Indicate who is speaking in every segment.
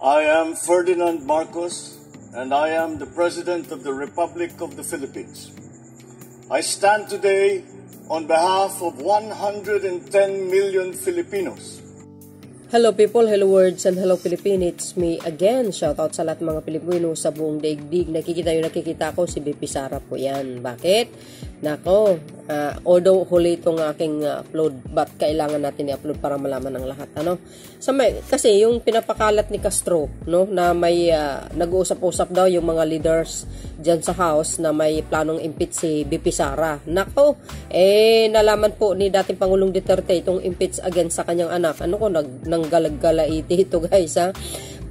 Speaker 1: I am Ferdinand Marcos, and I am the President of the Republic of the Philippines. I stand today on behalf of 110 million Filipinos.
Speaker 2: Hello people, hello words, and hello Philippines. It's me again. Shoutout sa lahat mga Pilipino sa buong daigdig. Nakikita ko si BP Sara po yan. Bakit? Nako, although huli itong aking upload, but kailangan natin i-upload para malaman ng lahat. Ano? Kasi yung pinapakalat ni Castro, no, na may nag-uusap-usap daw yung mga leaders dyan sa house na may planong impeach si BP Sara. Nako, nalaman po ni dating Pangulong Duterte itong impeach against sa kanyang anak. Ano ko, nanggalagalaiti ito guys ha.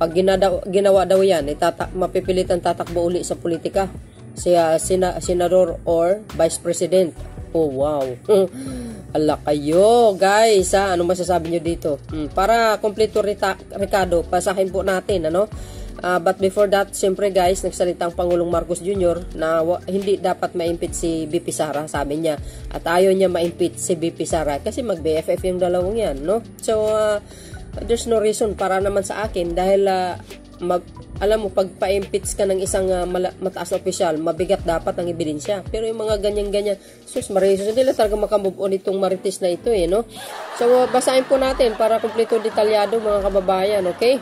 Speaker 2: Pag ginawa daw yan, mapipilitan tatakbo uli sa politika. Siya senador or vice president. Oh wow. Ala kayo guys ha. Ano masasabi nyo dito? Para kompleto Ricardo, pasahin po natin ano. But before that, siyempre guys, nagsalita ang Pangulong Marcos Jr. na hindi dapat ma-impeach si BP Sara, sabi niya. At ayaw niya ma-impeach si BP Sara kasi mag-BFF yung dalawang yan, no? So, there's no reason para naman sa akin dahil alam mo, pag pa-impeach ka ng isang mataas na opisyal, mabigat dapat ang ebidensya. Pero yung mga ganyan-ganyan, sus, marisos, hindi lang talaga makamove on itong marites na ito, no? So, basahin po natin para kompleto detalyado mga kababayan, okay?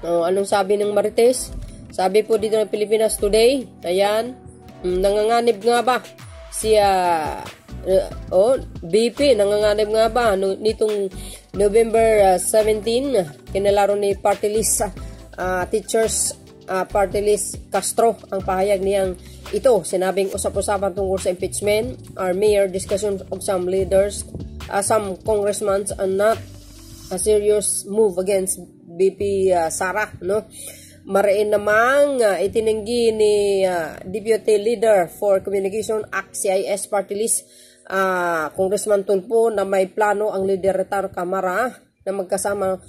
Speaker 2: Anong sabi ng Marites? Sabi po dito ng Pilipinas Today, ayan, nanganganib nga ba si BP, nanganganib nga ba nitong November 17, kinalaro ni Party List Teachers Party List Castro ang pahayag niyang ito. Sinabing usap-usapan tungkol sa impeachment, our mayor discussion of some leaders, some congressmen are not a serious move against BP Sara, no? Mariin namang itinanggi ni Deputy Leader for Communication Act CIS Party List Congressman Tulfo na may plano ang Lideratar Kamara na magkasama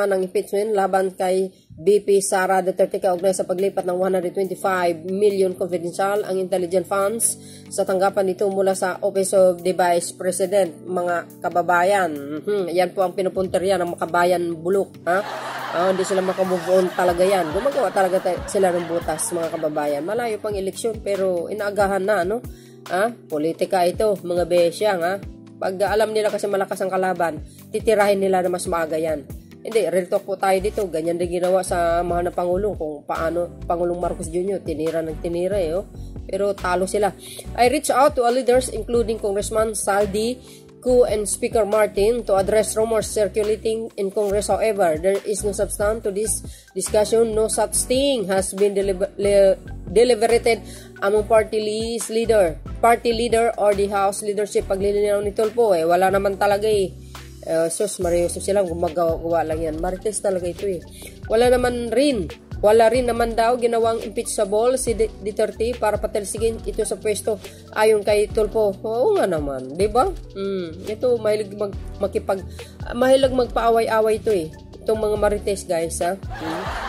Speaker 2: ng impeachment laban kay BP Sara Duterte kaugnay sa paglipat ng 125 million confidential ang intelligence funds sa tanggapan nito mula sa Office of the Vice President, mga kababayan. Yan po ang pinupunteriya ng makabayan bulok. Hindi sila makamove on talaga yan. Gumagawa talaga sila ng butas, mga kababayan. Malayo pang eleksyon pero inaagahan na, no? Politika ito, mga besyang, Pag alam nila kasi malakas ang kalaban, titirahin nila na mas maaga yan. Hindi, real talk po tayo dito. Ganyan din ginawa sa mahal na Pangulo kung paano Pangulong Marcos Jr. tinira pero talo sila. I reach out to all leaders including Congressman Saldi, Koo, and Speaker Martin to address rumors circulating in Congress. However, there is no substance to this discussion. No such thing has been deliberated among party leader or the House leadership. Paglilinaw ni Tulfo, wala naman talaga sus, Marius, silang gumagawa lang yan. Marites talaga ito Wala rin naman daw ginawang impeachable si Duterte para patalsigin ito sa pwesto ayon kay Tulfo. Oo nga naman, di ba? Ito, mahilig magpaaway-away ito Itong mga Marites guys,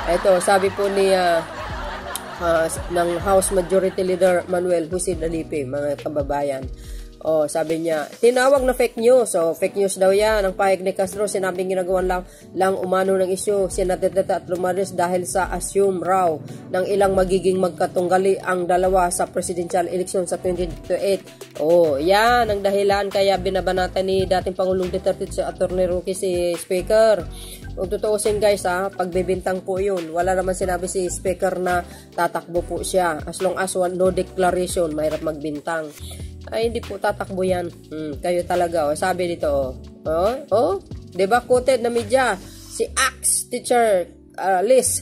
Speaker 2: Ito, sabi po ni ng House Majority Leader Manuel Jose Dalipe, mga kababayan. Sabi niya, tinawag na fake news. Fake news daw yan. Ang pahayag ni Castro, sinabing ginagawan lang umano ng isyu, sinatitata at lumaris dahil sa assume raw ng ilang magiging magkatunggali ang dalawa sa presidential election sa 2028. Yan ang dahilan kaya binabanatan ni dating Pangulong Duterte sa Attorney Roque si Speaker. Kung tutuusin guys, pagbibintang po yun. Wala naman sinabi si Speaker na tatakbo po siya. As long as no declaration, mahirap magbintang. Ay, hindi po tatakbo yan. Kayo talaga. Sabi dito, diba quoted na media, si Axe Teacher Liz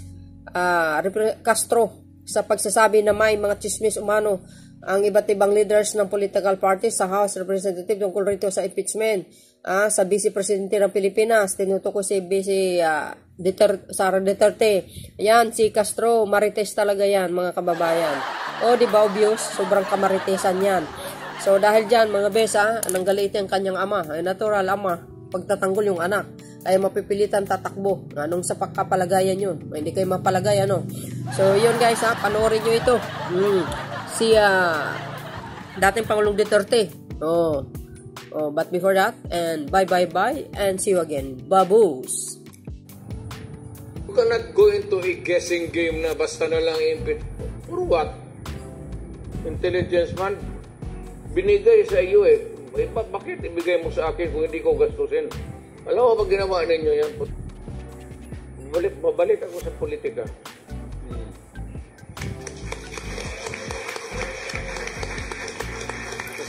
Speaker 2: Castro sa pagsasabi na may mga chismis umano ang iba't ibang leaders ng political parties sa House Representative tungkol rito sa impeachment. Sa Vice Presidente ng Pilipinas, tinutukoy si Vice Sara Duterte. Ayan, si Castro, Marites talaga yan, mga kababayan. Diba obvious? Sobrang kamaritesan yan. So dahil dyan mga besa, nanggalit ang kanyang ama, ay natural ama, pagtatanggol yung anak, ay mapipilitan tatakbo. Anong sa pagkapalagayan yun? Hindi kayo mapalagay, So yun guys, panoorin nyo ito. Si dating Pangulong Duterte. But before that, and bye and see you again. Baboos!
Speaker 3: cannot go into a guessing game na basta na lang i-impeach. For what? Intelligence man, binigay sa iyo eh. Bakit ibigay mo sa akin kung hindi ko gastusin? Alam mo, pag ginawa ninyo yan, mabalik ako sa politika.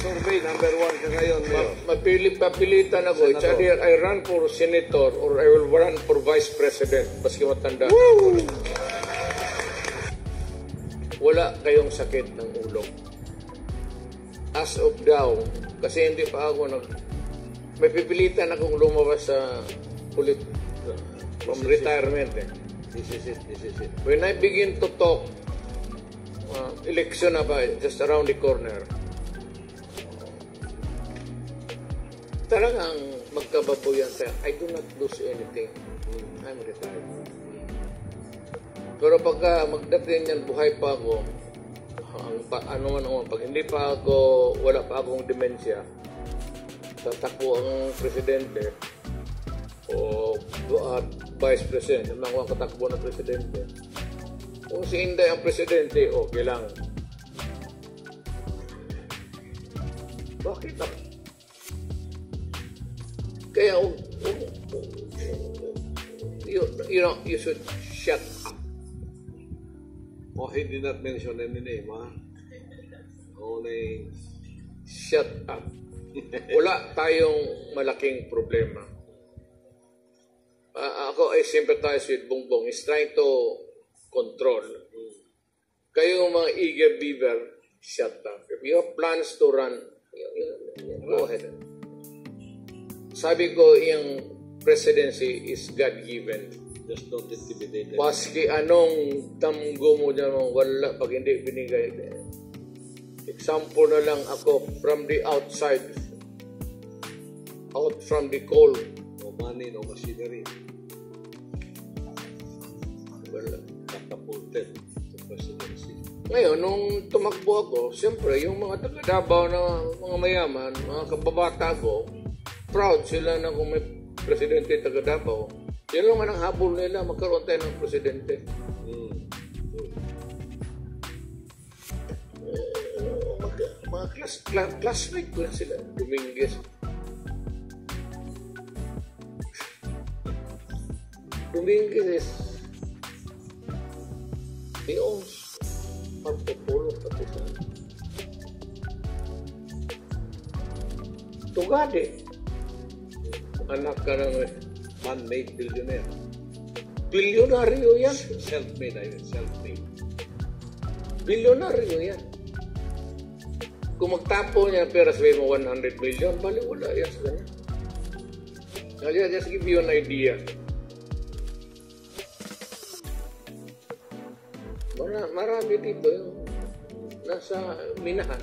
Speaker 4: Survey number 1 ka ngayon.
Speaker 3: Papilitan ako. It's either I run for senator or I will run for vice president. Baski matanda. Wala kayong sakit ng ulo. As of now, kasi hindi pa ako may pipilitan akong lumabas sa from retirement.
Speaker 4: This is it.
Speaker 3: When I begin to talk, election na ba, just around the corner, talagang magkababoyan tayo. I do not lose anything. I'm retired. Pero pagka magdating yan, buhay pa ako, pag hindi pa ako, wala pa akong demensya, tatakbo ang presidente o vice president, yung mga katakbo ng presidente. Kung si Inday ang presidente, okay lang. Bakit ako? Kaya, you should shut up.
Speaker 4: Oh, he did not mention any name, ha? Only...
Speaker 3: Shut up. Wala tayong malaking problema. Ako ay sympathize with Bongbong. He's trying to control. Kayo mga eager beaver, shut up. If you have plans to run, go ahead. Sabi ko, yung presidency is God-given.
Speaker 4: Just don't intimidate them.
Speaker 3: Paski anong damgo mo dyan, wala pag hindi binigay. Example na lang ako, from the outside, out from the cold.
Speaker 4: No money, no machinery.
Speaker 3: Wala.
Speaker 4: Catapulted to presidency.
Speaker 3: Ngayon, nung tumakbo ako, siyempre, yung mga taga-Davao na mga mayaman, mga kababata ko, proud sila na kung may presidente taga-Davao. Yan lang man ang habol nila, magkaroon tayo ng presidente. Mga classmate ko na sila, Dominguez. Dominguez is he owns Marco Polo pati sa Tugade. Anak ka ng
Speaker 4: Man-made billionaire.
Speaker 3: bilyonaryo yan.
Speaker 4: Self-made, I mean, self-made.
Speaker 3: Bilyonaryo yan. Kung magtapo niya pera, sabi mo 100 million, bali wala yan sa kanya. I'll just give you an idea. Marami dito yung nasa minahan.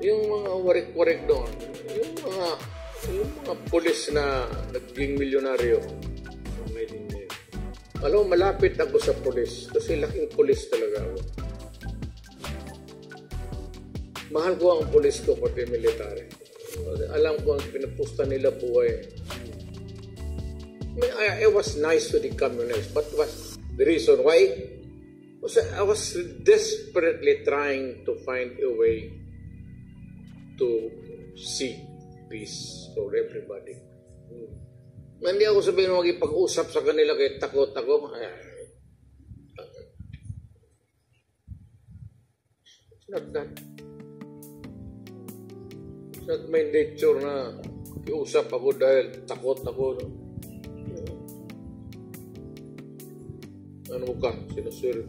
Speaker 3: Yung mga warik-warik doon, yung mga pulis na naging milyonaryo. Alam mo, malapit ako sa pulis kasi laking pulis talaga ako. Mahal ko ang pulis ko pati military. Alam ko ang pinapusta nila buhay. I was nice to the communists, but was the reason why? I was desperately trying to find a way to seek peace for everybody. Hindi ako sabihin magipag-usap sa kanila kaya takot ako. It's not that. It's not my nature na iusap ako dahil takot ako. Ano ka? Sinusuri.